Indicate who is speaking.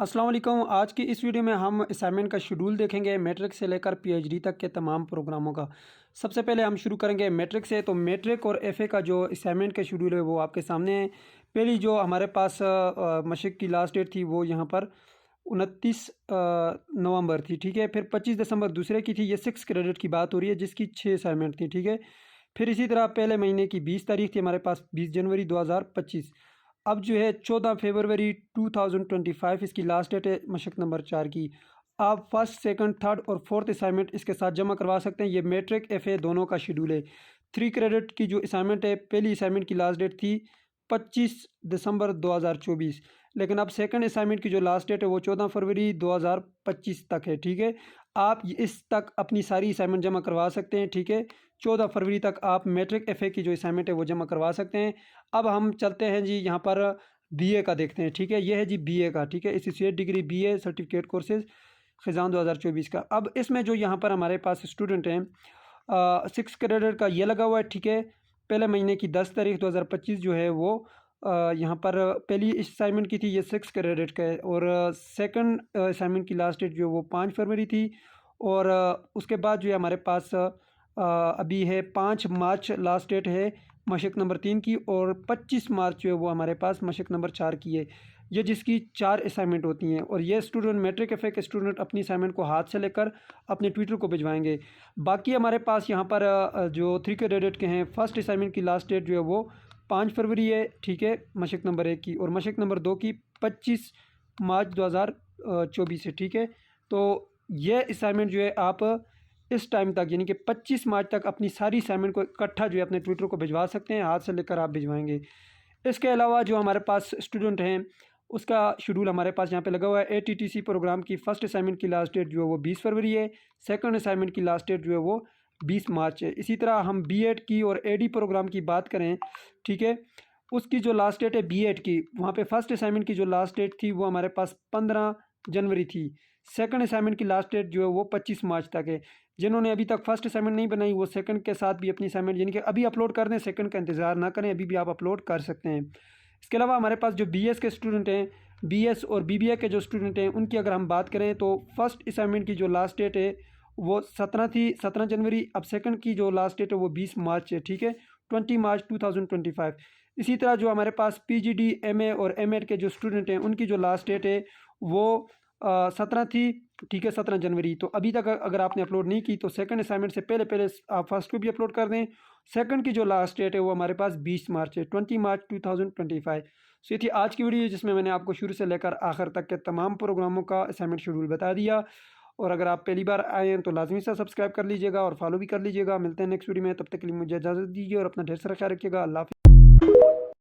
Speaker 1: अस्सलाम वालेकुम। आज की इस वीडियो में हम असाइनमेंट का शेड्यूल देखेंगे मैट्रिक से लेकर पीएचडी तक के तमाम प्रोग्रामों का। सबसे पहले हम शुरू करेंगे मैट्रिक से। तो मैट्रिक और एफए का जो असाइनमेंट का शेड्यूल है वो आपके सामने है। पहली जो हमारे पास मशक की लास्ट डेट थी वो यहाँ पर 29 नवंबर थी, ठीक है। फिर 25 दिसंबर दूसरे की थी, ये 6 क्रेडिट की बात हो रही है जिसकी 6 असाइनमेंट थी, ठीक है। फिर इसी तरह पहले महीने की 20 तारीख थी हमारे पास, 20 जनवरी 2025। अब जो है 14 फरवरी 2025 इसकी लास्ट डेट है मशक नंबर 4 की। आप फर्स्ट सेकंड थर्ड और फोर्थ असाइनमेंट इसके साथ जमा करवा सकते हैं। ये मैट्रिक एफए दोनों का शेड्यूल है। 3 क्रेडिट की जो असाइनमेंट है, पहली असाइनमेंट की लास्ट डेट थी 25 दिसंबर 2024, लेकिन अब सेकंड असाइनमेंट की जो लास्ट डेट है वो 14 फरवरी 2025 तक है, ठीक है। आप इस तक अपनी सारी असाइनमेंट जमा करवा सकते हैं, ठीक है। 14 फरवरी तक आप मैट्रिक एफए की जो असाइनमेंट है वो जमा करवा सकते हैं। अब हम चलते हैं जी यहाँ पर बीए का देखते हैं, ठीक है। ये है जी बीए का, ठीक है, associate degree BA certificate courses खिजान 2024 का। अब इसमें जो यहाँ पर हमारे पास स्टूडेंट हैं 6 क्रेडिट का ये लगा हुआ है, ठीक है। पहले महीने की 10 तारीख 2025 जो है वो यहाँ पर पहली असाइनमेंट की थी, ये 6 क्रेडिट का है। और सेकंड असाइनमेंट की लास्ट डेट जो वो 5 फरवरी थी। और उसके बाद जो है हमारे पास अभी है 5 मार्च लास्ट डेट है मशक नंबर 3 की। और 25 मार्च जो है वो हमारे पास मशक नंबर 4 की है, ये जिसकी 4 असाइनमेंट होती हैं। और ये स्टूडेंट मैट्रिक एफए के स्टूडेंट अपनी असाइनमेंट को हाथ से लेकर अपने ट्विटर को भिजवाएंगे। बाकी हमारे पास यहाँ पर जो 3 क्रेडिट के हैं, फर्स्ट असाइनमेंट की लास्ट डेट जो है वो 5 फरवरी है, ठीक है, मशक नंबर 1 की। और मशक नंबर 2 की 25 मार्च 2024 है, ठीक है। तो ये असाइनमेंट जो है आप इस टाइम तक यानी कि 25 मार्च तक अपनी सारी असाइनमेंट को इकट्ठा जो है अपने ट्विटर को भिजवा सकते हैं, हाथ से लेकर आप भिजवाएंगे। इसके अलावा जो हमारे पास स्टूडेंट हैं उसका शेड्यूल हमारे पास यहाँ पे लगा हुआ है। एटीटीसी प्रोग्राम की फ़र्स्ट असाइनमेंट की लास्ट डेट जो है वो 20 फरवरी है। सेकंड असाइनमेंट की लास्ट डेट जो है वो 20 मार्च है। इसी तरह हम बीएड की और एडी प्रोग्राम की बात करें, ठीक है, उसकी जो लास्ट डेट है बीएड की, वहाँ पे फर्स्ट असाइनमेंट की जो लास्ट डेट थी वो हमारे पास 15 जनवरी थी। सेकंड असाइनमेंट की लास्ट डेट जो है वो 25 मार्च तक है। जिन्होंने अभी तक फर्स्ट असाइनमेंट नहीं बनाई वो सेकंड के साथ भी अपनी असाइनमेंट यानी कि अभी अपलोड कर दें, सेकंड का इंतज़ार ना करें, अभी भी आप अपलोड कर सकते हैं। इसके अलावा हमारे पास जो बीएस के स्टूडेंट हैं, बीएस और बीबीए के जो स्टूडेंट हैं, उनकी अगर हम बात करें तो फर्स्ट असाइनमेंट की जो लास्ट डेट है वो 17 थी, 17 जनवरी। अब सेकंड की जो लास्ट डेट है वो 20 मार्च है, ठीक है, 20 मार्च 2025। इसी तरह जो हमारे पास पीजीडी एमए और एमएड के जो स्टूडेंट हैं उनकी जो लास्ट डेट है वो 17 थी, ठीक है, 17 जनवरी। तो अभी तक अगर आपने अपलोड नहीं की तो सेकंड असाइनमेंट से पहले पहले आप फर्स्ट को भी अपलोड कर दें। सेकंड की जो लास्ट डेट है वो हमारे पास 20 मार्च है, 20 मार्च 2025। सो ये थी आज की वीडियो जिसमें मैंने आपको शुरू से लेकर आखिर तक के तमाम प्रोग्रामों का असाइनमेंट शेड्यूल बता दिया। और अगर आप पहली बार आए हैं तो लाजमी से सब्सक्राइब कर लीजिएगा और फॉलो भी कर लीजिएगा। मिलते हैं नेक्स्ट वीडियो में, तब तक के लिए मुझे इजाज़त दीजिए और अपना ढेर सारा ख्याल रखिएगा। अल्लाह हाफ़िज़।